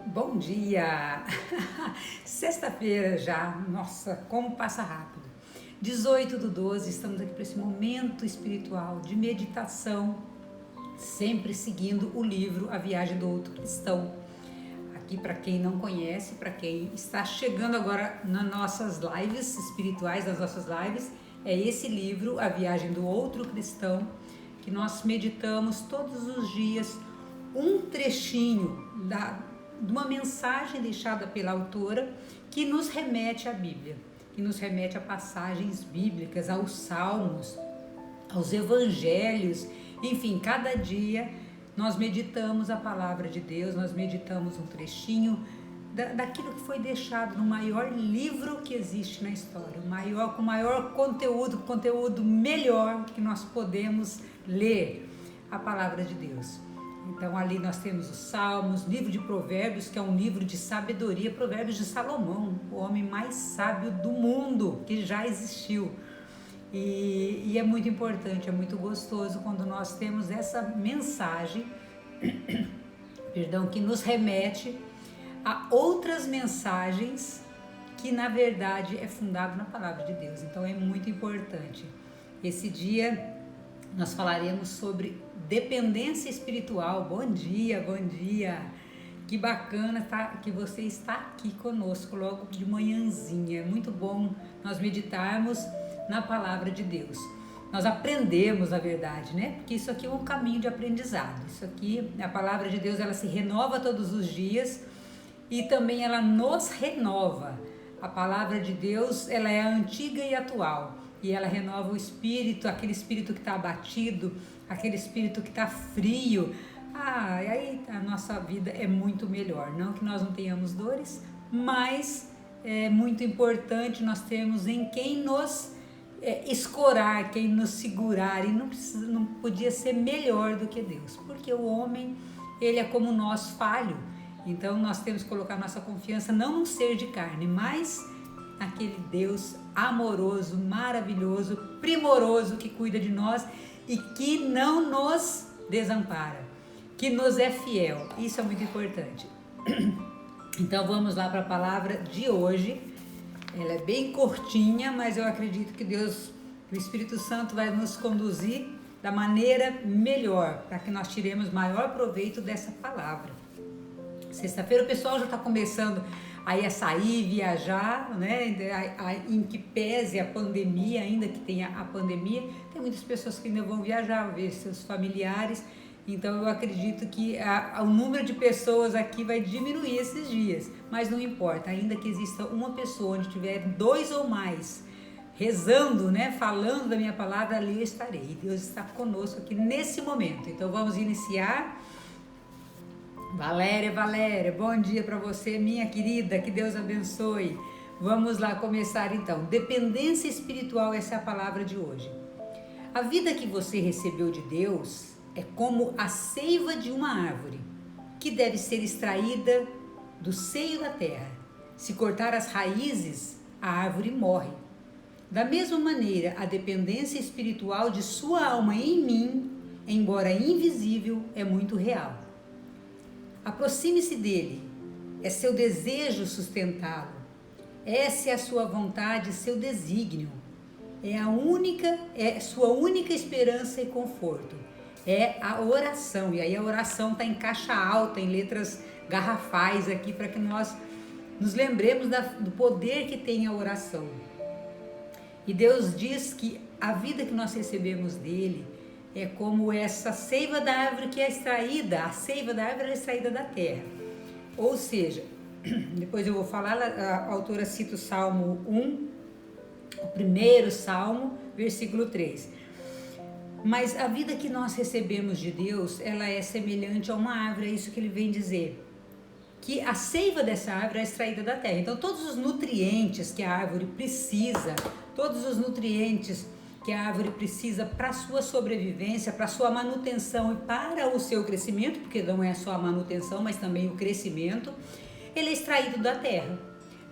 Bom dia! Sexta-feira já, nossa, como passa rápido. 18/12, estamos aqui para esse momento espiritual de meditação, sempre seguindo o livro A Viagem do Outro Cristão. Aqui para quem não conhece, para quem está chegando agora nas nossas lives espirituais, nas nossas lives, é esse livro, A Viagem do Outro Cristão, que nós meditamos todos os dias um trechinho de uma mensagem deixada pela autora que nos remete à Bíblia, que nos remete a passagens bíblicas, aos salmos, aos evangelhos, enfim, cada dia nós meditamos a palavra de Deus, nós meditamos um trechinho daquilo que foi deixado no maior livro que existe na história, com maior conteúdo melhor que nós podemos ler, a palavra de Deus. Então ali nós temos os Salmos, livro de Provérbios, que é um livro de sabedoria, Provérbios de Salomão, o homem mais sábio do mundo que já existiu. E é muito importante, é muito gostoso quando nós temos essa mensagem, que nos remete a outras mensagens que na verdade é fundado na palavra de Deus. Então é muito importante. Esse dia nós falaremos sobre dependência espiritual. Bom dia, bom dia! Que bacana que você está aqui conosco logo de manhãzinha. É muito bom nós meditarmos na palavra de Deus. Nós aprendemos, na verdade, né? Porque isso aqui é um caminho de aprendizado. Isso aqui, a palavra de Deus, ela se renova todos os dias e também ela nos renova. A palavra de Deus, ela é antiga e atual. E ela renova o espírito, aquele espírito que está abatido, aquele espírito que está frio. E aí a nossa vida é muito melhor. Não que nós não tenhamos dores, mas é muito importante nós termos em quem nos escorar, quem nos segurar. E não podia ser melhor do que Deus, porque o homem, ele é como nós, falho. Então nós temos que colocar nossa confiança não num ser de carne, mas aquele Deus amoroso, maravilhoso, primoroso, que cuida de nós e que não nos desampara, que nos é fiel. Isso é muito importante. Então vamos lá para a palavra de hoje. Ela é bem curtinha, mas eu acredito que Deus, o Espírito Santo, vai nos conduzir da maneira melhor, para que nós tiremos maior proveito dessa palavra. Sexta-feira o pessoal já está começando aí a sair, viajar, né? Em que pese a pandemia, ainda que tenha a pandemia, tem muitas pessoas que ainda vão viajar, ver seus familiares. Então eu acredito que o número de pessoas aqui vai diminuir esses dias, mas não importa, ainda que exista uma pessoa, onde tiver 2 ou mais rezando, né? Falando da minha palavra, ali eu estarei. Deus está conosco aqui nesse momento. Então vamos iniciar. Valéria, bom dia para você, minha querida, que Deus abençoe. Vamos lá começar então. Dependência espiritual, essa é a palavra de hoje. A vida que você recebeu de Deus é como a seiva de uma árvore, que deve ser extraída do seio da terra. Se cortar as raízes, a árvore morre. Da mesma maneira, a dependência espiritual de sua alma em mim, embora invisível, é muito real. Aproxime-se dele, é seu desejo sustentá-lo, essa é a sua vontade, seu desígnio, é sua única esperança e conforto, é a oração. E aí a oração está em caixa alta, em letras garrafais aqui, para que nós nos lembremos do poder que tem a oração. E Deus diz que a vida que nós recebemos dele é como essa seiva da árvore que é extraída, a seiva da árvore é extraída da terra. Ou seja, depois eu vou falar, a autora cita o Salmo 1, o primeiro Salmo, versículo 3. Mas a vida que nós recebemos de Deus, ela é semelhante a uma árvore, é isso que ele vem dizer. Que a seiva dessa árvore é extraída da terra. Então todos os nutrientes que a árvore precisa, todos os nutrientes que a árvore precisa para a sua sobrevivência, para a sua manutenção e para o seu crescimento, porque não é só a manutenção, mas também o crescimento, ele é extraído da terra.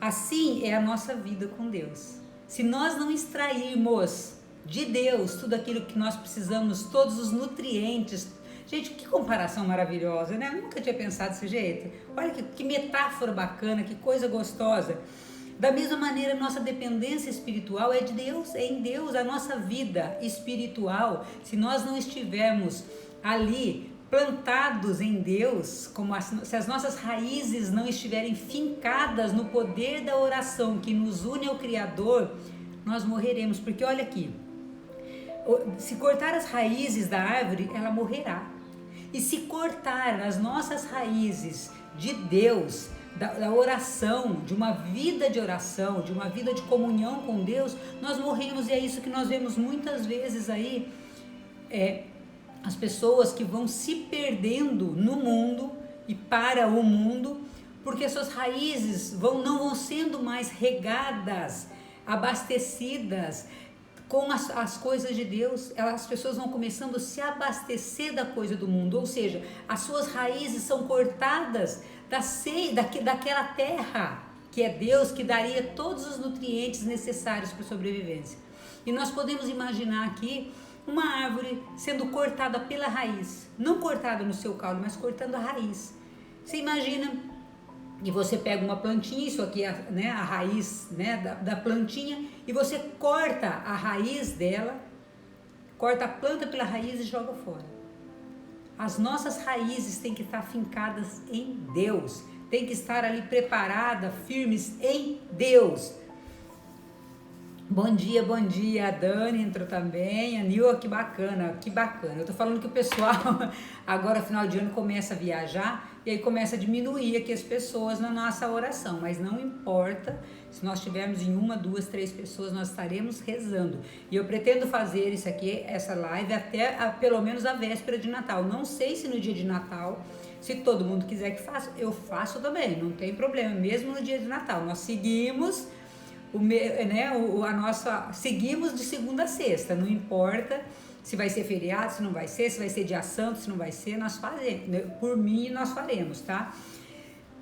Assim é a nossa vida com Deus. Se nós não extrairmos de Deus tudo aquilo que nós precisamos, todos os nutrientes, Gente, que comparação maravilhosa, né? Eu nunca tinha pensado desse jeito. Olha que metáfora bacana, que coisa gostosa. Da mesma maneira, nossa dependência espiritual é de Deus, é em Deus. A nossa vida espiritual, se nós não estivermos ali plantados em Deus, se as nossas raízes não estiverem fincadas no poder da oração que nos une ao Criador, nós morreremos. Porque olha aqui, se cortar as raízes da árvore, ela morrerá. E se cortar as nossas raízes de Deus, da oração, de uma vida de oração, de uma vida de comunhão com Deus, nós morremos. E é isso que nós vemos muitas vezes aí, as pessoas que vão se perdendo no mundo e para o mundo, porque suas raízes não vão sendo mais regadas, abastecidas com as coisas de Deus. As pessoas vão começando a se abastecer da coisa do mundo, ou seja, as suas raízes são cortadas daquela terra que é Deus, que daria todos os nutrientes necessários para a sobrevivência. E nós podemos imaginar aqui uma árvore sendo cortada pela raiz, não cortada no seu caule, mas cortando a raiz. Você imagina, e você pega uma plantinha, isso aqui é, né, a raiz, né, da plantinha, e você corta a raiz dela, corta a planta pela raiz e joga fora. As nossas raízes têm que estar fincadas em Deus, tem que estar ali preparada, firmes em Deus. Bom dia, a Dani entrou também, a Nil, que bacana. Eu tô falando que o pessoal agora final de ano começa a viajar e aí começa a diminuir aqui as pessoas na nossa oração, mas não importa, se nós tivermos em 1, 2, 3 pessoas, nós estaremos rezando. E eu pretendo fazer isso aqui, essa live, até pelo menos a véspera de Natal. Não sei se no dia de Natal, se todo mundo quiser que faça, eu faço também, não tem problema, mesmo no dia de Natal. Nós seguimos seguimos de segunda a sexta, não importa se vai ser feriado, se não vai ser, se vai ser dia santo, se não vai ser, nós faremos, por mim nós faremos, tá?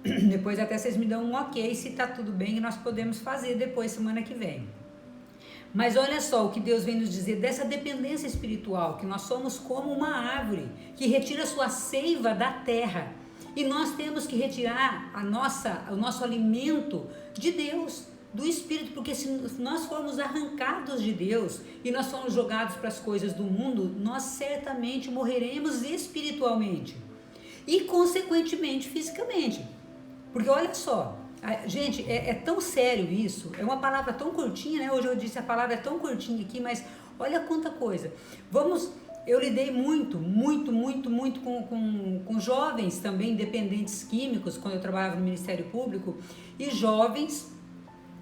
Depois até vocês me dão um ok se tá tudo bem e nós podemos fazer depois semana que vem. Mas olha só o que Deus vem nos dizer dessa dependência espiritual, que nós somos como uma árvore que retira sua seiva da terra, e nós temos que retirar o nosso alimento de Deus, do Espírito, porque se nós formos arrancados de Deus e nós formos jogados para as coisas do mundo, nós certamente morreremos espiritualmente e consequentemente fisicamente. Porque olha só, gente, é tão sério isso, é uma palavra tão curtinha, né? Hoje eu disse a palavra é tão curtinha aqui, mas olha quanta coisa. Eu lidei muito com jovens também dependentes químicos quando eu trabalhava no Ministério Público, e jovens,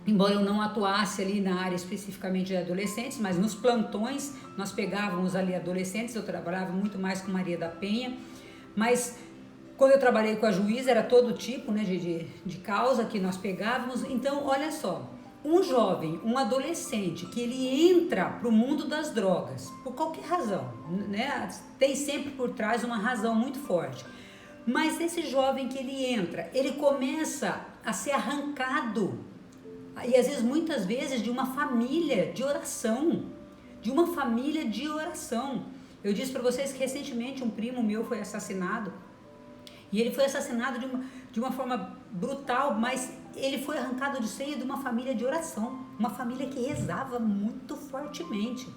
embora eu não atuasse ali na área especificamente de adolescentes, mas nos plantões nós pegávamos ali adolescentes. Eu trabalhava muito mais com Maria da Penha, mas quando eu trabalhei com a juíza era todo tipo, né, de causa que nós pegávamos. Então olha só, um jovem, um adolescente que ele entra para o mundo das drogas, por qualquer razão, né, tem sempre por trás uma razão muito forte, mas esse jovem que ele entra, ele começa a ser arrancado, e às vezes, muitas vezes, de uma família de oração, Eu disse para vocês que recentemente um primo meu foi assassinado, e ele foi assassinado de uma forma brutal, mas ele foi arrancado do seio de uma família de oração, uma família que rezava muito fortemente.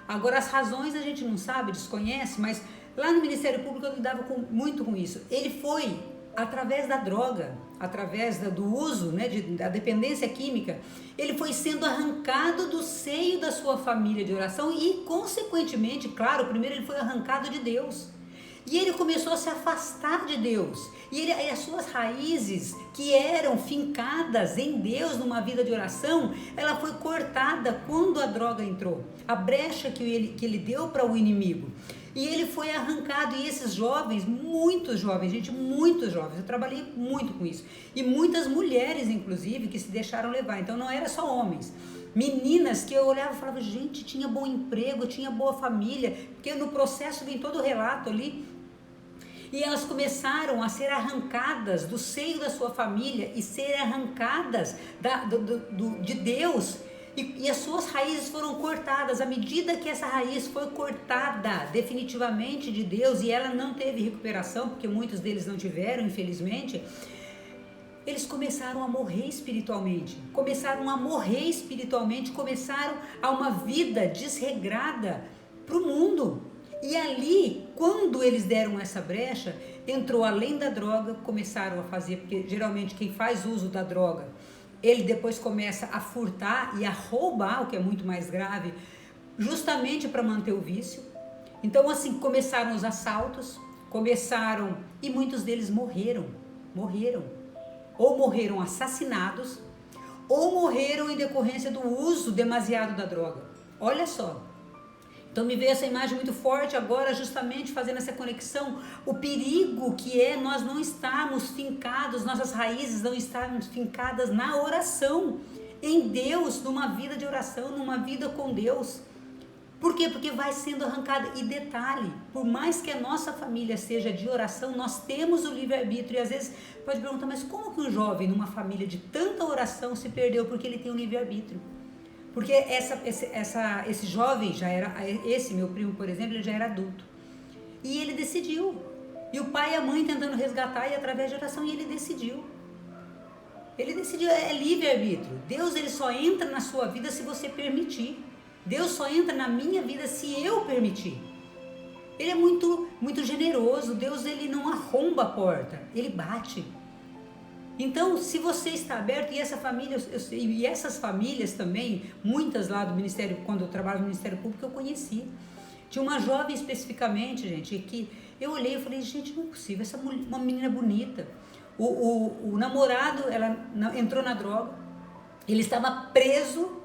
Agora, as razões a gente não sabe, desconhece, mas lá no Ministério Público eu lidava muito com isso. Ele foi, através da droga, através do uso, né, da dependência química, ele foi sendo arrancado do seio da sua família de oração e, consequentemente, claro, primeiro ele foi arrancado de Deus. E ele começou a se afastar de Deus. E as suas raízes, que eram fincadas em Deus numa vida de oração, ela foi cortada quando a droga entrou. A brecha que ele deu para o inimigo. E ele foi arrancado. E esses jovens, muitos jovens, eu trabalhei muito com isso. E muitas mulheres, inclusive, que se deixaram levar. Então não era só homens. Meninas que eu olhava e falava, gente, tinha bom emprego, tinha boa família. Porque no processo vem todo o relato ali. E elas começaram a ser arrancadas do seio da sua família e ser arrancadas de Deus, E as suas raízes foram cortadas. À medida que essa raiz foi cortada definitivamente de Deus, e ela não teve recuperação, porque muitos deles não tiveram, infelizmente, eles começaram a morrer espiritualmente. Começaram a uma vida desregrada para o mundo. E ali, quando eles deram essa brecha, entrou além da droga, começaram a fazer, porque geralmente quem faz uso da droga, ele depois começa a furtar e a roubar, o que é muito mais grave, justamente para manter o vício. Então, assim, começaram os assaltos, e muitos deles morreram. Ou morreram assassinados, ou morreram em decorrência do uso demasiado da droga. Olha só. Então me veio essa imagem muito forte agora, justamente fazendo essa conexão, o perigo que é nós não estarmos fincados, nossas raízes não estarmos fincadas na oração, em Deus, numa vida de oração, numa vida com Deus. Por quê? Porque vai sendo arrancada. E detalhe, por mais que a nossa família seja de oração, nós temos o livre-arbítrio. E às vezes pode perguntar, mas como que um jovem numa família de tanta oração se perdeu? Porque ele tem o livre-arbítrio. Porque esse jovem já era, esse meu primo, por exemplo, ele já era adulto. E ele decidiu. E o pai e a mãe tentando resgatar, e através de oração, e ele decidiu. É livre-arbítrio. Deus, ele só entra na sua vida se você permitir. Deus só entra na minha vida se eu permitir. Ele é muito, muito generoso. Deus, ele não arromba a porta, ele bate. Então, se você está aberto, e essa família, e essas famílias também, muitas lá do Ministério, quando eu trabalho no Ministério Público, eu conheci. Tinha uma jovem especificamente, gente, que eu olhei e falei, gente, não é possível, essa uma menina bonita. O namorado, ela entrou na droga, ele estava preso,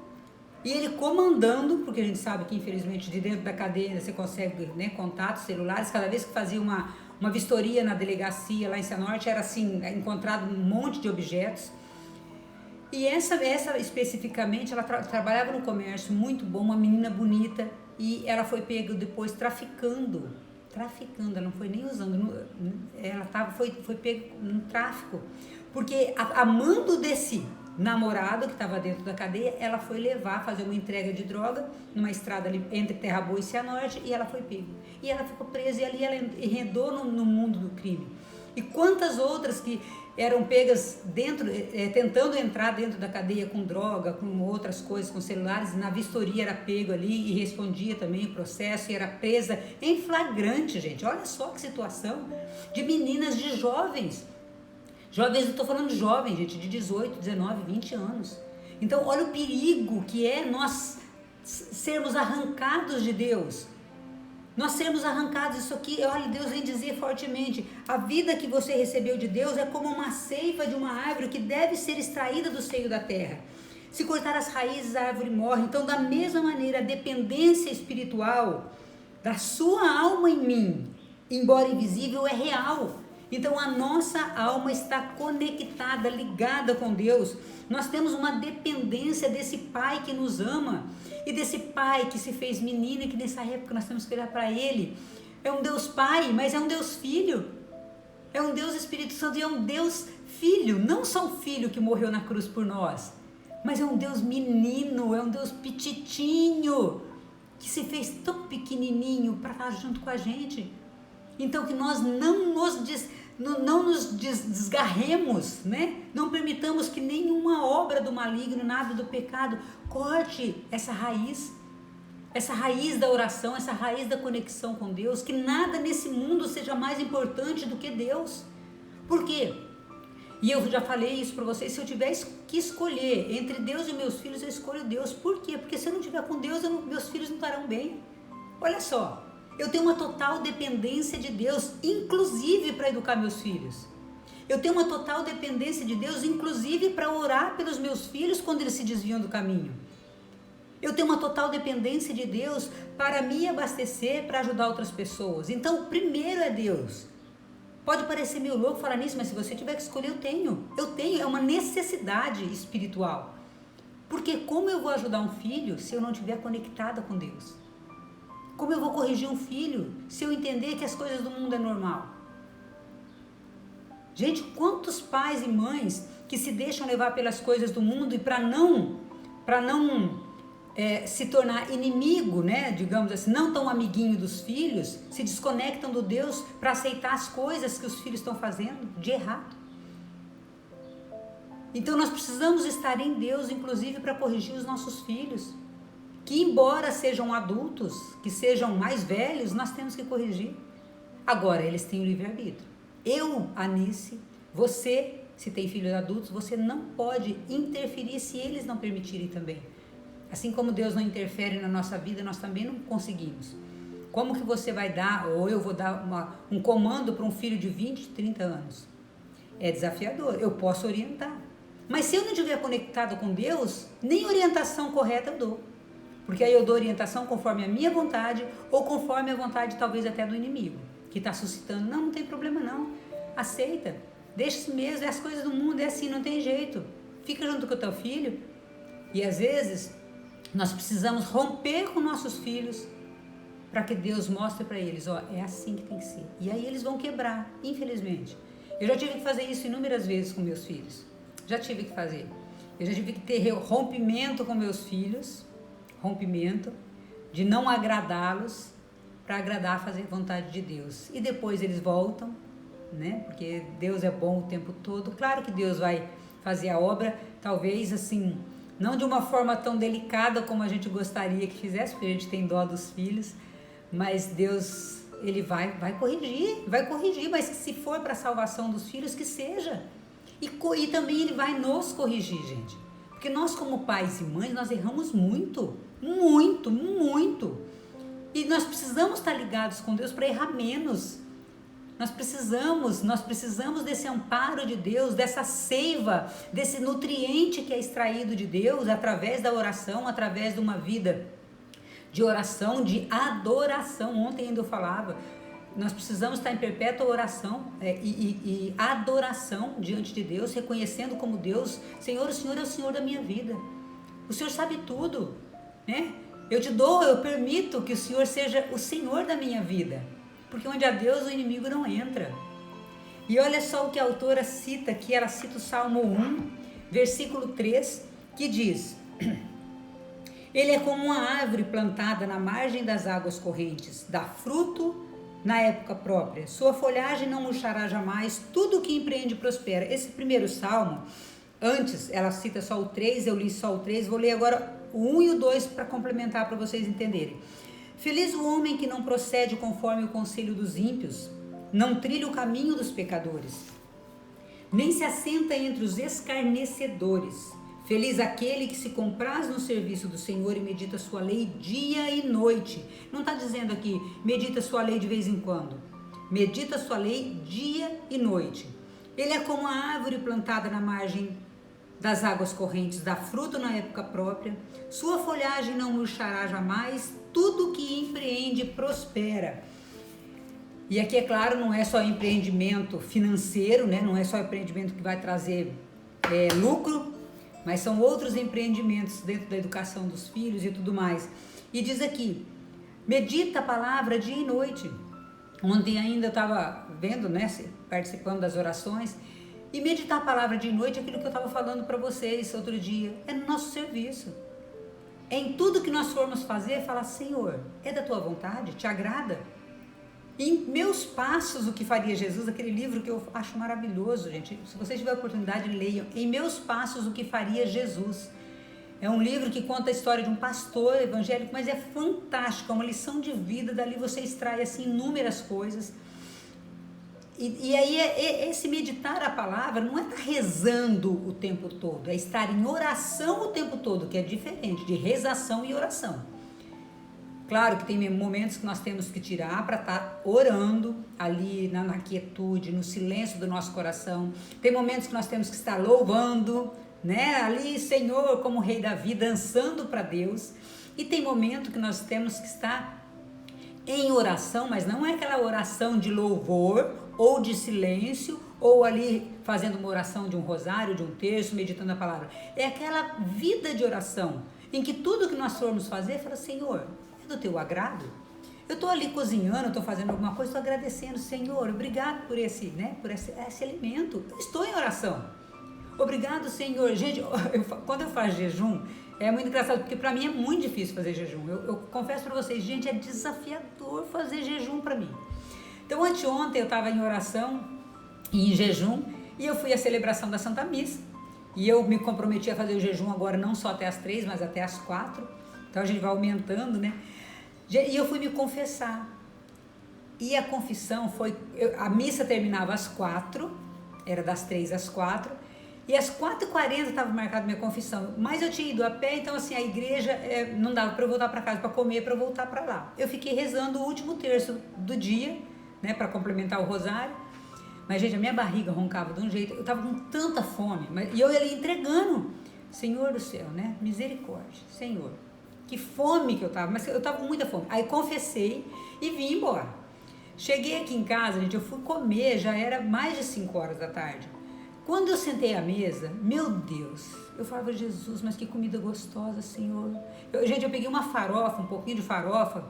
e ele comandando, porque a gente sabe que infelizmente de dentro da cadeia você consegue, né, contatos celulares, cada vez que fazia uma vistoria na delegacia lá em Cianorte, era assim, encontrado um monte de objetos. E essa especificamente, ela trabalhava no comércio, muito bom, uma menina bonita, e ela foi pega depois traficando, ela não foi nem usando, ela foi pega no tráfico, porque amando desse namorado que estava dentro da cadeia, ela foi fazer uma entrega de droga numa estrada ali entre Terra Boa e Cianorte, e ela foi pega. E ela ficou presa, e ali ela enredou no mundo do crime. E quantas outras que eram pegas tentando entrar dentro da cadeia com droga, com outras coisas, com celulares, na vistoria era pego ali e respondia também o processo, e era presa em flagrante, gente. Olha só que situação de meninas, de jovens, eu estou falando de jovens, gente, de 18, 19, 20 anos. Então, olha o perigo que é nós sermos arrancados de Deus. Nós sermos arrancados, isso aqui, olha, Deus vem dizer fortemente, a vida que você recebeu de Deus é como uma seiva de uma árvore que deve ser extraída do seio da terra. Se cortar as raízes, a árvore morre. Então, da mesma maneira, a dependência espiritual da sua alma em mim, embora invisível, é real. Então a nossa alma está conectada, ligada com Deus. Nós temos uma dependência desse Pai que nos ama, e desse Pai que se fez menino, e que nessa época nós temos que olhar para Ele. É um Deus Pai, mas é um Deus Filho. É um Deus Espírito Santo, e é um Deus Filho. Não só um filho que morreu na cruz por nós, mas é um Deus menino, é um Deus pititinho, que se fez tão pequenininho para estar junto com a gente. Então que nós não nos desgarremos, né? Não permitamos que nenhuma obra do maligno, nada do pecado, corte essa raiz da oração, essa raiz da conexão com Deus, que nada nesse mundo seja mais importante do que Deus. Por quê? E eu já falei isso para vocês, se eu tivesse que escolher entre Deus e meus filhos, eu escolho Deus. Por quê? Porque se eu não estiver com Deus, meus filhos não estarão bem. Olha só. Eu tenho uma total dependência de Deus, inclusive para educar meus filhos. Eu tenho uma total dependência de Deus, inclusive para orar pelos meus filhos quando eles se desviam do caminho. Eu tenho uma total dependência de Deus para me abastecer, para ajudar outras pessoas. Então, o primeiro é Deus. Pode parecer meio louco falar nisso, mas se você tiver que escolher, eu tenho. É uma necessidade espiritual. Porque como eu vou ajudar um filho se eu não estiver conectada com Deus? Como eu vou corrigir um filho se eu entender que as coisas do mundo é normal? Gente, quantos pais e mães que se deixam levar pelas coisas do mundo e para para não se tornar inimigo, né, digamos assim, não tão amiguinho dos filhos, se desconectam do Deus para aceitar as coisas que os filhos estão fazendo de errado. Então nós precisamos estar em Deus, inclusive para corrigir os nossos filhos, que embora sejam adultos, que sejam mais velhos, nós temos que corrigir. Agora, eles têm o livre-arbítrio. Eu, Anice, você, se tem filhos adultos, você não pode interferir se eles não permitirem também. Assim como Deus não interfere na nossa vida, nós também não conseguimos. Como que você vai dar, ou eu vou dar um comando para um filho de 20, 30 anos? É desafiador, eu posso orientar. Mas se eu não estiver conectado com Deus, nem orientação correta eu dou. Porque aí eu dou orientação conforme a minha vontade, ou conforme a vontade talvez até do inimigo, que está suscitando. Não tem problema não, aceita, deixa isso mesmo, as coisas do mundo é assim, não tem jeito. Fica junto com o teu filho. E às vezes nós precisamos romper com nossos filhos para que Deus mostre para eles, ó, é assim que tem que ser. E aí eles vão quebrar, infelizmente. Eu já tive que fazer isso inúmeras vezes com meus filhos. Já tive que fazer. Eu já tive que ter rompimento com meus filhos, rompimento de não agradá-los para agradar, fazer a vontade de Deus. E depois eles voltam, né? Porque Deus é bom o tempo todo. Claro que Deus vai fazer a obra, talvez assim, não de uma forma tão delicada como a gente gostaria que fizesse, porque a gente tem dó dos filhos, mas Deus, ele vai corrigir, mas se for para a salvação dos filhos, que seja. E também ele vai nos corrigir, gente. Porque nós como pais e mães, nós erramos muito, muito, muito. E nós precisamos estar ligados com Deus para errar menos. Nós precisamos desse amparo de Deus, dessa seiva, desse nutriente que é extraído de Deus através da oração, através de uma vida de oração, de adoração. Ontem ainda eu falava, nós precisamos estar em perpétua oração e adoração diante de Deus, reconhecendo como Deus, Senhor, o Senhor é o Senhor da minha vida. O Senhor sabe tudo, né? Eu permito que o Senhor seja o Senhor da minha vida. Porque onde há Deus, o inimigo não entra. E olha só o que a autora cita aqui, ela cita o Salmo 1, versículo 3, que diz: ele é como uma árvore plantada na margem das águas correntes, dá fruto na época própria, sua folhagem não murchará jamais, tudo o que empreende prospera. Esse primeiro salmo, antes ela cita só o 3, eu li só o 3, vou ler agora o 1 e o 2 para complementar, para vocês entenderem. Feliz o homem que não procede conforme o conselho dos ímpios, não trilha o caminho dos pecadores, nem se assenta entre os escarnecedores. Feliz aquele que se compraz no serviço do Senhor e medita sua lei dia e noite. Não está dizendo aqui, medita sua lei de vez em quando. Medita sua lei dia e noite. Ele é como a árvore plantada na margem das águas correntes, dá fruto na época própria. Sua folhagem não murchará jamais, tudo que empreende prospera. E aqui, é claro, não é só empreendimento financeiro, né? Não é só empreendimento que vai trazer lucro, mas são outros empreendimentos dentro da educação dos filhos e tudo mais. E diz aqui, medita a palavra dia e noite. Ontem ainda eu estava vendo, né, participando das orações, e meditar a palavra dia e noite, aquilo que eu estava falando para vocês outro dia, é no nosso serviço. É em tudo que nós formos fazer, falar, Senhor, é da tua vontade? Te agrada? Em Meus Passos, o que faria Jesus, aquele livro que eu acho maravilhoso, gente. Se vocês tiverem a oportunidade, leiam. Em Meus Passos, o que faria Jesus. É um livro que conta a história de um pastor evangélico, mas é fantástico, é uma lição de vida. Dali você extrai assim inúmeras coisas. E aí esse meditar a palavra não é estar rezando o tempo todo, é estar em oração o tempo todo, que é diferente de rezação e oração. Claro que tem momentos que nós temos que tirar para estar orando ali na quietude, no silêncio do nosso coração. Tem momentos que nós temos que estar louvando, né? Ali, Senhor, como Rei Davi, dançando para Deus. E tem momento que nós temos que estar em oração, mas não é aquela oração de louvor ou de silêncio, ou ali fazendo uma oração de um rosário, de um terço, meditando a palavra. É aquela vida de oração, em que tudo que nós formos fazer, fala, Senhor, é do teu agrado? Eu estou ali cozinhando, estou fazendo alguma coisa, estou agradecendo, Senhor, obrigado por esse alimento. Eu estou em oração. Obrigado, Senhor. Gente, quando eu faço jejum, É muito engraçado, porque para mim é muito difícil fazer jejum. Eu confesso para vocês, gente, é desafiador fazer jejum para mim. Então, anteontem eu estava em oração e em jejum, e eu fui à celebração da Santa Missa. E eu me comprometi a fazer o jejum agora não só até as 3, mas até as 4. Então a gente vai aumentando, né? E eu fui me confessar. E a confissão foi... a missa terminava às 4, era das 3 às 4. E às 4h40 estava marcada minha confissão, mas eu tinha ido a pé, então assim, a igreja não dava para eu voltar para casa para comer, para eu voltar para lá. Eu fiquei rezando o último terço do dia, né, para complementar o rosário, mas gente, a minha barriga roncava de um jeito, eu estava com tanta fome, e eu ia ali entregando, Senhor do céu, né, misericórdia, Senhor, que fome que eu estava, mas eu estava com muita fome. Aí confessei e vim embora. Cheguei aqui em casa, gente, eu fui comer, já era mais de 5 horas da tarde. Quando eu sentei à mesa, meu Deus, eu falava, Jesus, mas que comida gostosa, Senhor. Gente, eu peguei uma farofa, um pouquinho de farofa,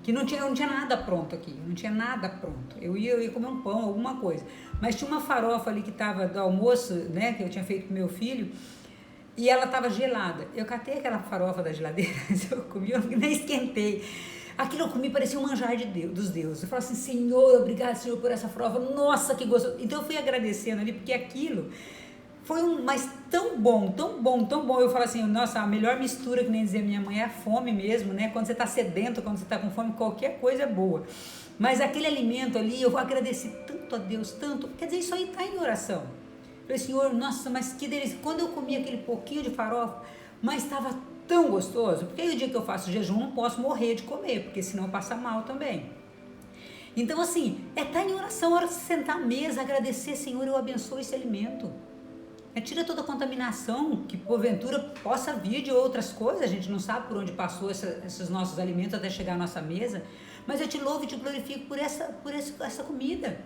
que não tinha nada pronto aqui, não tinha nada pronto. Eu ia comer um pão, alguma coisa. Mas tinha uma farofa ali que estava do almoço, né, que eu tinha feito pro meu filho, e ela estava gelada. Eu catei aquela farofa da geladeira, eu comi, eu nem esquentei. Aquilo eu comi, parecia um manjar de Deus, dos deuses. Eu falava assim, Senhor, obrigado, Senhor, por essa farofa. Nossa, que gostoso. Então eu fui agradecendo ali, porque aquilo foi mas tão bom, tão bom, tão bom. Eu falo assim, nossa, a melhor mistura, que nem dizia minha mãe, é a fome mesmo, né? Quando você tá sedento, quando você tá com fome, qualquer coisa é boa. Mas aquele alimento ali, eu agradeci tanto a Deus, tanto. Quer dizer, isso aí tá em oração. Eu falei, Senhor, nossa, mas que delícia. Quando eu comi aquele pouquinho de farofa, mas estava tão gostoso, porque aí o dia que eu faço jejum não posso morrer de comer, porque senão passa mal também. Então assim, tá em oração, a hora de sentar à mesa, agradecer, Senhor, eu abençoo esse alimento. Tira toda a contaminação que porventura possa vir de outras coisas, a gente não sabe por onde passou esses nossos alimentos até chegar à nossa mesa, mas eu te louvo e te glorifico por essa comida.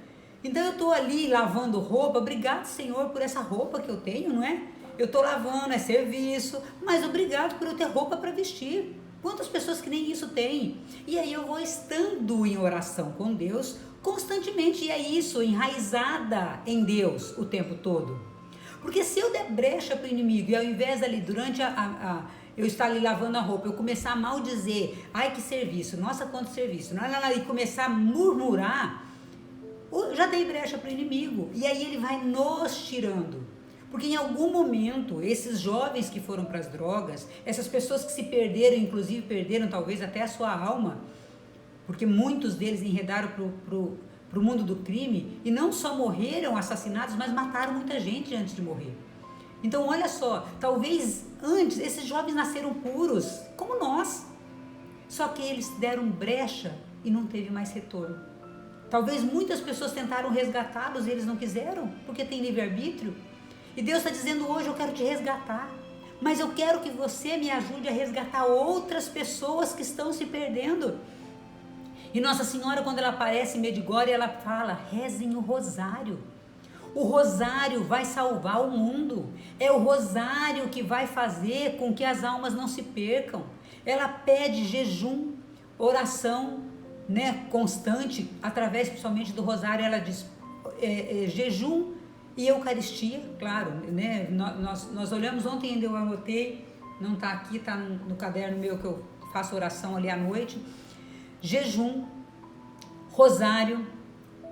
Então eu estou ali lavando roupa, obrigado, Senhor, por essa roupa que eu tenho, não é? Eu estou lavando, é serviço, mas obrigado por eu ter roupa para vestir. Quantas pessoas que nem isso têm? E aí eu vou estando em oração com Deus constantemente, e é isso, enraizada em Deus o tempo todo. Porque se eu der brecha para o inimigo, e ao invés ali, durante eu estar ali lavando a roupa, eu começar a maldizer, ai que serviço, nossa quanto serviço, e começar a murmurar, já dei brecha para o inimigo, e aí ele vai nos tirando. Porque em algum momento, esses jovens que foram para as drogas, essas pessoas que se perderam, inclusive perderam talvez até a sua alma, porque muitos deles enredaram para o mundo do crime, e não só morreram assassinados, mas mataram muita gente antes de morrer. Então olha só, talvez antes esses jovens nasceram puros, como nós, só que eles deram brecha e não teve mais retorno. Talvez muitas pessoas tentaram resgatá-los e eles não quiseram, porque tem livre-arbítrio. E Deus está dizendo hoje, eu quero te resgatar, mas eu quero que você me ajude a resgatar outras pessoas que estão se perdendo. E Nossa Senhora, quando ela aparece em Medjugorje, ela fala, rezem o rosário. O rosário vai salvar o mundo. É o rosário que vai fazer com que as almas não se percam. Ela pede jejum, oração, né, constante, através principalmente do rosário. Ela diz jejum e Eucaristia, claro, né? Nós olhamos ontem, ainda eu anotei, não está aqui, está no caderno meu que eu faço oração ali à noite. Jejum, rosário,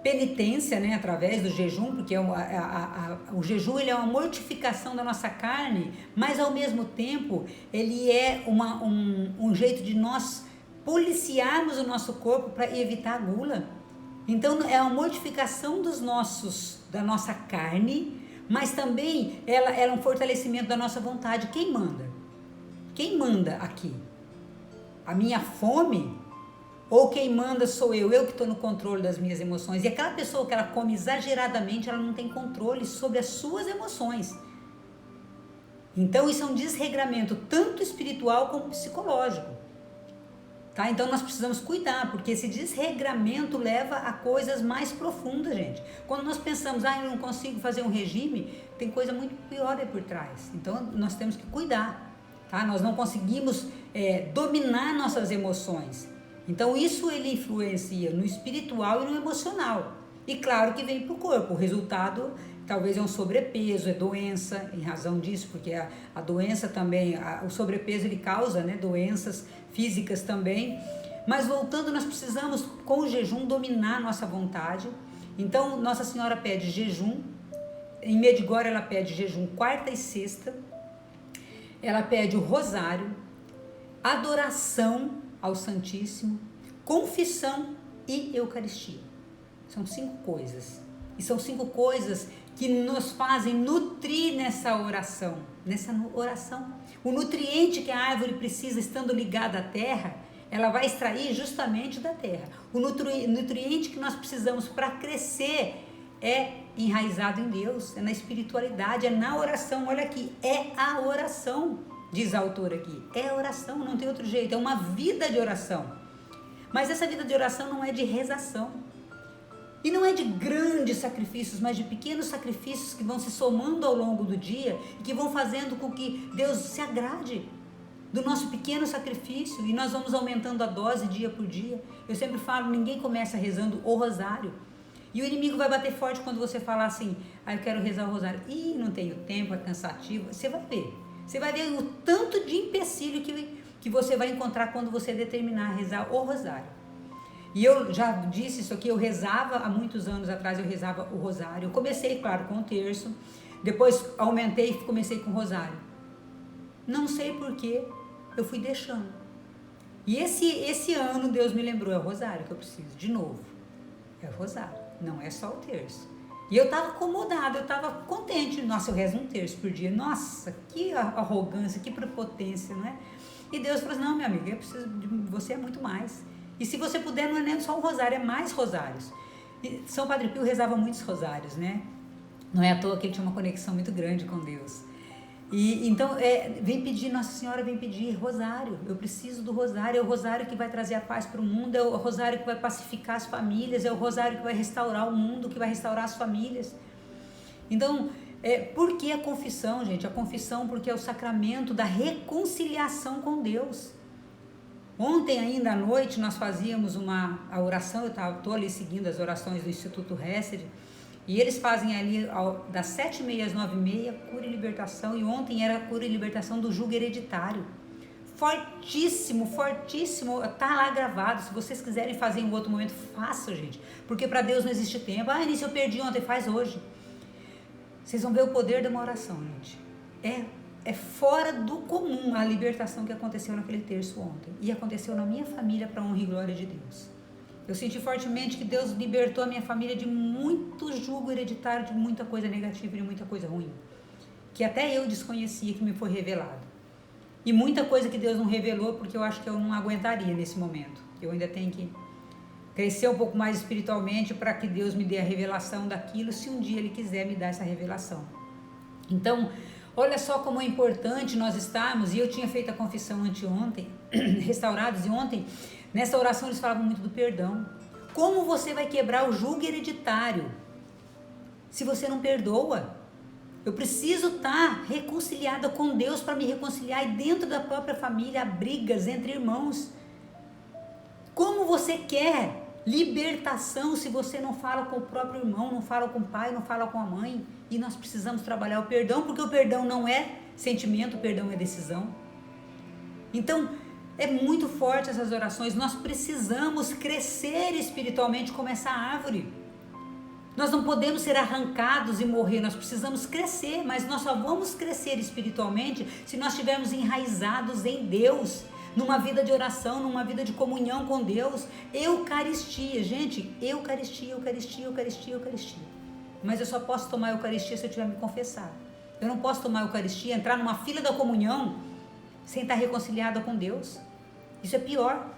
penitência, né, através do jejum, porque o jejum ele é uma mortificação da nossa carne, mas ao mesmo tempo ele é um jeito de nós policiarmos o nosso corpo para evitar a gula. Então é uma mortificação da nossa carne, mas também ela é um fortalecimento da nossa vontade. Quem manda? Quem manda aqui? A minha fome? Ou quem manda sou eu que estou no controle das minhas emoções? E aquela pessoa que ela come exageradamente, ela não tem controle sobre as suas emoções. Então isso é um desregramento tanto espiritual como psicológico. Tá? Então nós precisamos cuidar, porque esse desregramento leva a coisas mais profundas, gente. Quando nós pensamos, eu não consigo fazer um regime, tem coisa muito pior aí por trás. Então nós temos que cuidar, tá? Nós não conseguimos dominar nossas emoções. Então isso ele influencia no espiritual e no emocional. E claro que vem para o corpo, o resultado talvez é um sobrepeso, é doença, em razão disso, porque a doença também, o sobrepeso ele causa, né, doenças físicas também. Mas voltando, nós precisamos, com o jejum, dominar a nossa vontade. Então, Nossa Senhora pede jejum. Em Medjugorje ela pede jejum quarta e sexta. Ela pede o rosário, adoração ao Santíssimo, confissão e Eucaristia. São 5 coisas. E são 5 coisas que nos fazem nutrir nessa oração. O nutriente que a árvore precisa, estando ligada à terra, ela vai extrair justamente da terra. O nutriente que nós precisamos para crescer é enraizado em Deus, é na espiritualidade, é na oração. Olha aqui, é a oração, diz a autora aqui. É a oração, não tem outro jeito, é uma vida de oração. Mas essa vida de oração não é de rezação. E não é de grandes sacrifícios, mas de pequenos sacrifícios que vão se somando ao longo do dia e que vão fazendo com que Deus se agrade do nosso pequeno sacrifício, e nós vamos aumentando a dose dia por dia. Eu sempre falo, ninguém começa rezando o rosário. E o inimigo vai bater forte quando você falar assim, eu quero rezar o rosário. Ih, não tenho tempo, é cansativo. Você vai ver. Você vai ver o tanto de empecilho que você vai encontrar quando você determinar a rezar o rosário. E eu já disse isso aqui, eu rezava há muitos anos atrás, eu rezava o rosário. Eu comecei, claro, com o terço, depois aumentei e comecei com o rosário. Não sei porquê, eu fui deixando. E esse ano Deus me lembrou, é o rosário que eu preciso, de novo. É o rosário, não é só o terço. E eu estava acomodada, eu estava contente. Nossa, eu rezo um terço por dia. Nossa, que arrogância, que prepotência, não é? E Deus falou assim, não, minha amiga, eu preciso de você, é muito mais. E se você puder, não é nem só um rosário, é mais rosários. E São Padre Pio rezava muitos rosários, né? Não é à toa que ele tinha uma conexão muito grande com Deus. E então, vem pedir, Nossa Senhora vem pedir rosário. Eu preciso do rosário. É o rosário que vai trazer a paz para o mundo, é o rosário que vai pacificar as famílias, é o rosário que vai restaurar o mundo, que vai restaurar as famílias. Então, por que a confissão, gente? A confissão porque é o sacramento da reconciliação com Deus. Ontem ainda à noite nós fazíamos a oração, eu estou ali seguindo as orações do Instituto Hesed, e eles fazem ali das 7h30 às 9h30 cura e libertação, e ontem era cura e libertação do jugo hereditário. Fortíssimo, fortíssimo, tá lá gravado. Se vocês quiserem fazer em outro momento, façam, gente, porque para Deus não existe tempo. Nisso eu perdi ontem, faz hoje. Vocês vão ver o poder de uma oração, gente. É fora do comum a libertação que aconteceu naquele terço ontem. E aconteceu na minha família para honra e glória de Deus. Eu senti fortemente que Deus libertou a minha família de muito jugo hereditário, de muita coisa negativa e de muita coisa ruim. Que até eu desconhecia, que me foi revelado. E muita coisa que Deus não revelou, porque eu acho que eu não aguentaria nesse momento. Eu ainda tenho que crescer um pouco mais espiritualmente para que Deus me dê a revelação daquilo, se um dia Ele quiser me dar essa revelação. Então, olha só como é importante nós estarmos, e eu tinha feito a confissão anteontem, restaurados, e ontem, nessa oração eles falavam muito do perdão. Como você vai quebrar o jugo hereditário se você não perdoa? Eu preciso estar reconciliada com Deus para me reconciliar, e dentro da própria família há brigas entre irmãos. Como você quer libertação se você não fala com o próprio irmão, não fala com o pai, não fala com a mãe? E nós precisamos trabalhar o perdão, porque o perdão não é sentimento, o perdão é decisão. Então, é muito forte essas orações. Nós precisamos crescer espiritualmente como essa árvore. Nós não podemos ser arrancados e morrer, nós precisamos crescer, mas nós só vamos crescer espiritualmente se nós estivermos enraizados em Deus, numa vida de oração, numa vida de comunhão com Deus. Eucaristia, gente, Eucaristia, Eucaristia, Eucaristia, Eucaristia. Mas eu só posso tomar a Eucaristia se eu tiver me confessado. Eu não posso tomar a Eucaristia, entrar numa fila da comunhão sem estar reconciliada com Deus. Isso é pior.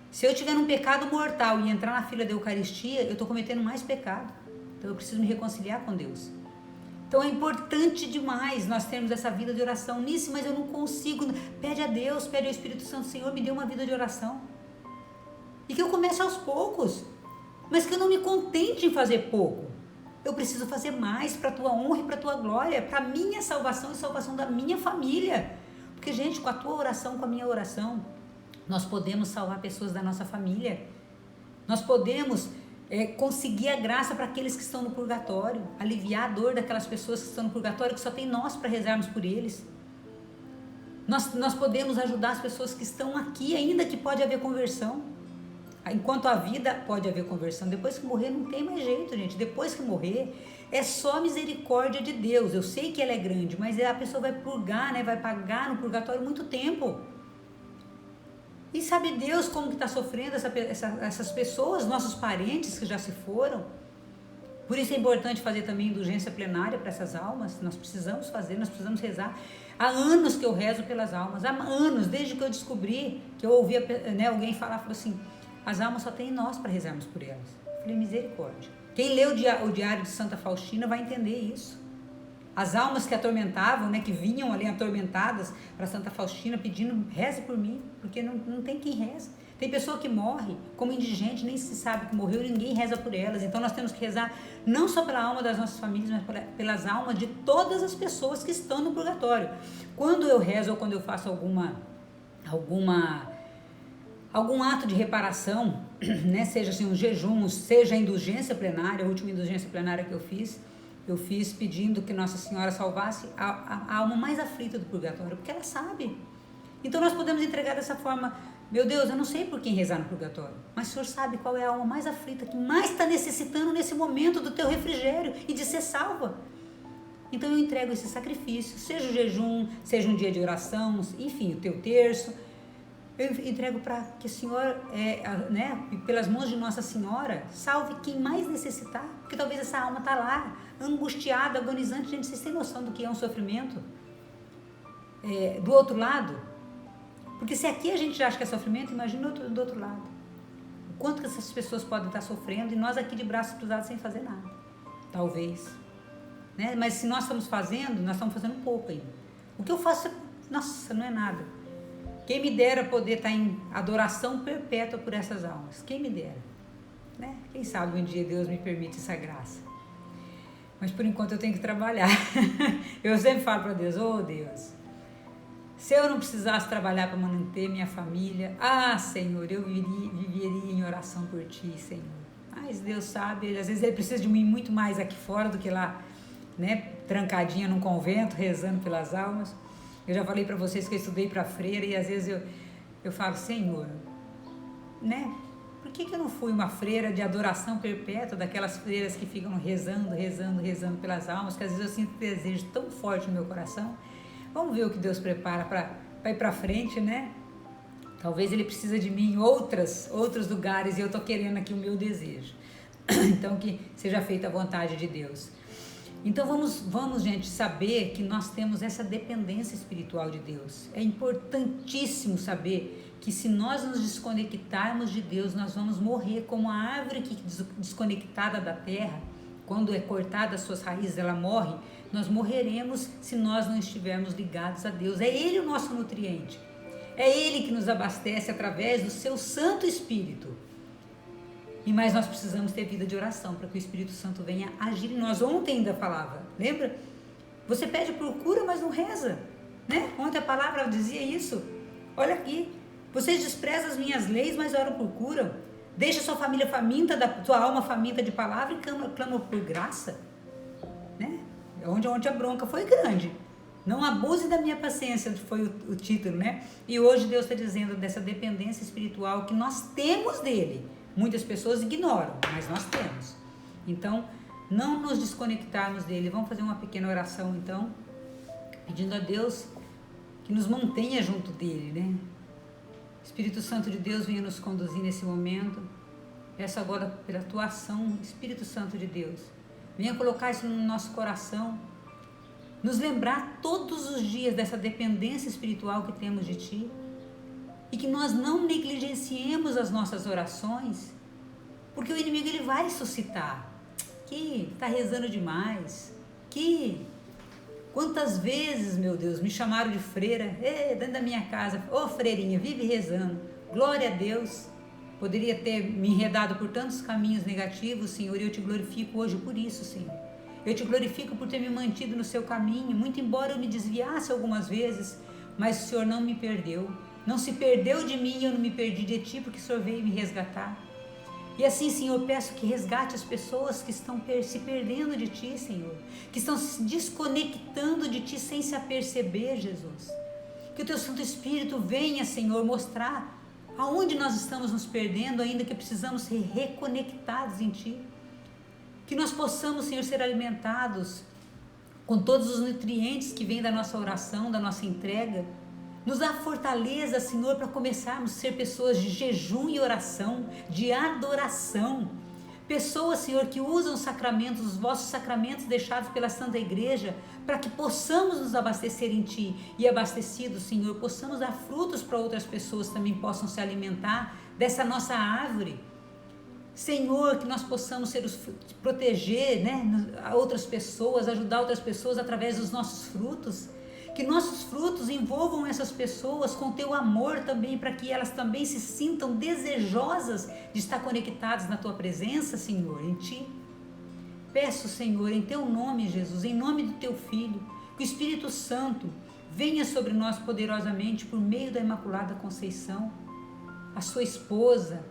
Se eu tiver um pecado mortal e entrar na fila da Eucaristia, eu estou cometendo mais pecado. Então eu preciso me reconciliar com Deus. Então é importante demais nós termos essa vida de oração nisso, mas eu não consigo. Pede a Deus, pede ao Espírito Santo, Senhor, me dê uma vida de oração. E que eu comece aos poucos, mas que eu não me contente em fazer pouco. Eu preciso fazer mais para a tua honra e para a tua glória, para a minha salvação e salvação da minha família. Porque, gente, com a tua oração, com a minha oração, nós podemos salvar pessoas da nossa família. Nós podemos conseguir a graça para aqueles que estão no purgatório, aliviar a dor daquelas pessoas que estão no purgatório, que só tem nós para rezarmos por eles. Nós podemos ajudar as pessoas que estão aqui, ainda que pode haver conversão. Enquanto a vida pode haver conversão, depois que morrer não tem mais jeito, gente. Depois que morrer é só misericórdia de Deus. Eu sei que ela é grande, mas a pessoa vai purgar, né? Vai pagar no purgatório muito tempo. E sabe Deus como que está sofrendo essas pessoas, nossos parentes que já se foram? Por isso é importante fazer também indulgência plenária para essas almas. Nós precisamos fazer, nós precisamos rezar. Há anos que eu rezo pelas almas, há anos, desde que eu descobri, que eu ouvia, né, alguém falar, falou assim, as almas só tem nós para rezarmos por elas. Eu falei, misericórdia. Quem lê o diário de Santa Faustina vai entender isso. As almas que atormentavam, né, que vinham ali atormentadas para Santa Faustina pedindo, reze por mim, porque não tem quem reza. Tem pessoa que morre como indigente, nem se sabe que morreu, ninguém reza por elas. Então nós temos que rezar não só pela alma das nossas famílias, mas pelas almas de todas as pessoas que estão no purgatório. Quando eu rezo ou quando eu faço algum ato de reparação, né, seja assim um jejum, seja a indulgência plenária, a última indulgência plenária que eu fiz pedindo que Nossa Senhora salvasse a alma mais aflita do purgatório, porque ela sabe. Então nós podemos entregar dessa forma, meu Deus, eu não sei por quem rezar no purgatório, mas o Senhor sabe qual é a alma mais aflita, que mais está necessitando nesse momento do teu refrigério e de ser salva. Então eu entrego esse sacrifício, seja o jejum, seja um dia de oração, enfim, o teu terço, eu entrego para que o Senhor, né, pelas mãos de Nossa Senhora, salve quem mais necessitar, porque talvez essa alma está lá, angustiada, agonizante. Gente, vocês têm noção do que é um sofrimento? Do outro lado? Porque se aqui a gente já acha que é sofrimento, imagina do outro lado. O quanto que essas pessoas podem estar sofrendo e nós aqui de braços cruzados sem fazer nada. Talvez. Né? Mas se nós estamos fazendo pouco ainda. O que eu faço, nossa, não é nada. Quem me dera poder estar em adoração perpétua por essas almas. Quem me dera. Né? Quem sabe um dia Deus me permite essa graça. Mas por enquanto eu tenho que trabalhar. Eu sempre falo para Deus, Deus, se eu não precisasse trabalhar para manter minha família, Senhor, eu viveria em oração por Ti, Senhor. Mas Deus sabe, às vezes Ele precisa de mim muito mais aqui fora do que lá, né, trancadinha num convento, rezando pelas almas. Eu já falei para vocês que eu estudei para freira e às vezes eu falo, Senhor, né? Por que eu não fui uma freira de adoração perpétua, daquelas freiras que ficam rezando pelas almas, que às vezes eu sinto desejo tão forte no meu coração. Vamos ver o que Deus prepara para ir para frente, né? Talvez Ele precisa de mim em outros lugares e eu estou querendo aqui o meu desejo. Então que seja feita a vontade de Deus. Então vamos, gente, saber que nós temos essa dependência espiritual de Deus. É importantíssimo saber que se nós nos desconectarmos de Deus, nós vamos morrer como a árvore que desconectada da terra, quando é cortada as suas raízes, ela morre. Nós morreremos se nós não estivermos ligados a Deus. É Ele o nosso nutriente. É Ele que nos abastece através do seu Santo Espírito. Mas nós precisamos ter vida de oração para que o Espírito Santo venha agir em nós. Ontem ainda falava, lembra? Você pede por cura, mas não reza, né? Ontem a palavra dizia isso. Olha aqui, vocês desprezam as minhas leis, mas oram por cura. Deixa sua família faminta, sua alma faminta de palavra e clama por graça, né? Onde a bronca foi grande. Não abuse da minha paciência, foi o título, né? E hoje Deus está dizendo dessa dependência espiritual que nós temos dele. Muitas pessoas ignoram, mas nós temos. Então, não nos desconectarmos dele. Vamos fazer uma pequena oração, então, pedindo a Deus que nos mantenha junto dele, né? Espírito Santo de Deus, venha nos conduzir nesse momento. Peço agora pela tua ação, Espírito Santo de Deus. Venha colocar isso no nosso coração. Nos lembrar todos os dias dessa dependência espiritual que temos de ti. E que nós não negligenciemos as nossas orações, porque o inimigo ele vai suscitar, que está rezando demais, que quantas vezes, meu Deus, me chamaram de freira, dentro da minha casa, freirinha, vive rezando, glória a Deus, poderia ter me enredado por tantos caminhos negativos, Senhor, e eu te glorifico hoje por isso, Senhor. Eu te glorifico por ter me mantido no seu caminho, muito embora eu me desviasse algumas vezes, mas o Senhor não me perdeu. Não se perdeu de mim e eu não me perdi de ti, porque o Senhor veio me resgatar. E assim, Senhor, peço que resgate as pessoas que estão se perdendo de Ti, Senhor, que estão se desconectando de Ti sem se aperceber, Jesus. Que o Teu Santo Espírito venha, Senhor, mostrar aonde nós estamos nos perdendo, ainda que precisamos ser reconectados em Ti. Que nós possamos, Senhor, ser alimentados com todos os nutrientes que vêm da nossa oração, da nossa entrega. Nos dá fortaleza, Senhor, para começarmos a ser pessoas de jejum e oração, de adoração. Pessoas, Senhor, que usam os sacramentos, os vossos sacramentos deixados pela Santa Igreja, para que possamos nos abastecer em Ti. E abastecidos, Senhor, possamos dar frutos para outras pessoas que também possam se alimentar dessa nossa árvore. Senhor, que nós possamos proteger, né, outras pessoas, ajudar outras pessoas através dos nossos frutos. Que nossos frutos envolvam essas pessoas com Teu amor também, para que elas também se sintam desejosas de estar conectadas na Tua presença, Senhor, em Ti. Peço, Senhor, em Teu nome, Jesus, em nome do Teu Filho, que o Espírito Santo venha sobre nós poderosamente por meio da Imaculada Conceição, a Sua esposa,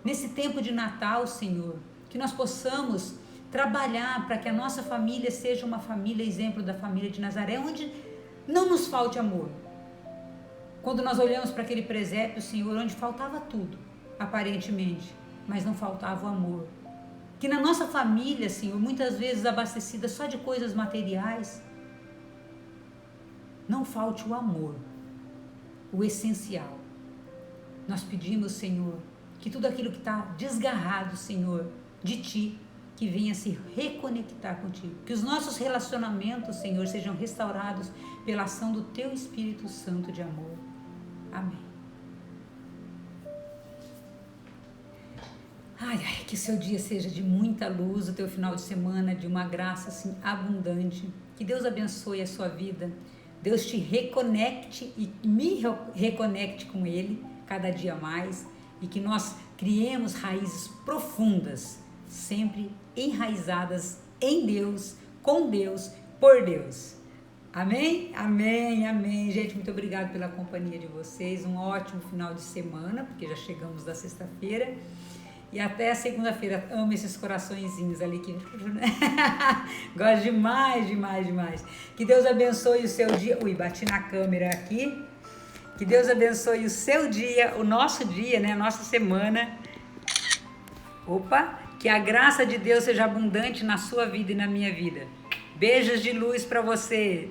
nesse tempo de Natal, Senhor, que nós possamos trabalhar para que a nossa família seja uma família exemplo da família de Nazaré, onde não nos falte amor. Quando nós olhamos para aquele presépio, Senhor, onde faltava tudo, aparentemente, mas não faltava o amor. Que na nossa família, Senhor, muitas vezes abastecida só de coisas materiais, não falte o amor, o essencial. Nós pedimos, Senhor, que tudo aquilo que está desgarrado, Senhor, de Ti, que venha se reconectar contigo. Que os nossos relacionamentos, Senhor, sejam restaurados pela ação do Teu Espírito Santo de amor. Amém. Ai, que o seu dia seja de muita luz, o teu final de semana de uma graça assim abundante. Que Deus abençoe a sua vida. Deus te reconecte e me reconecte com Ele cada dia mais. E que nós criemos raízes profundas, sempre enraizadas em Deus, com Deus, por Deus. Amém? Amém, amém. Gente, muito obrigado pela companhia de vocês. Um ótimo final de semana, porque já chegamos da sexta-feira. E até a segunda-feira. Amo esses coraçõezinhos ali que gosto demais, demais, demais. Que Deus abençoe o seu dia. Ui, bati na câmera aqui. Que Deus abençoe o seu dia, o nosso dia, né? A nossa semana. Opa! Que a graça de Deus seja abundante na sua vida e na minha vida. Beijos de luz para você.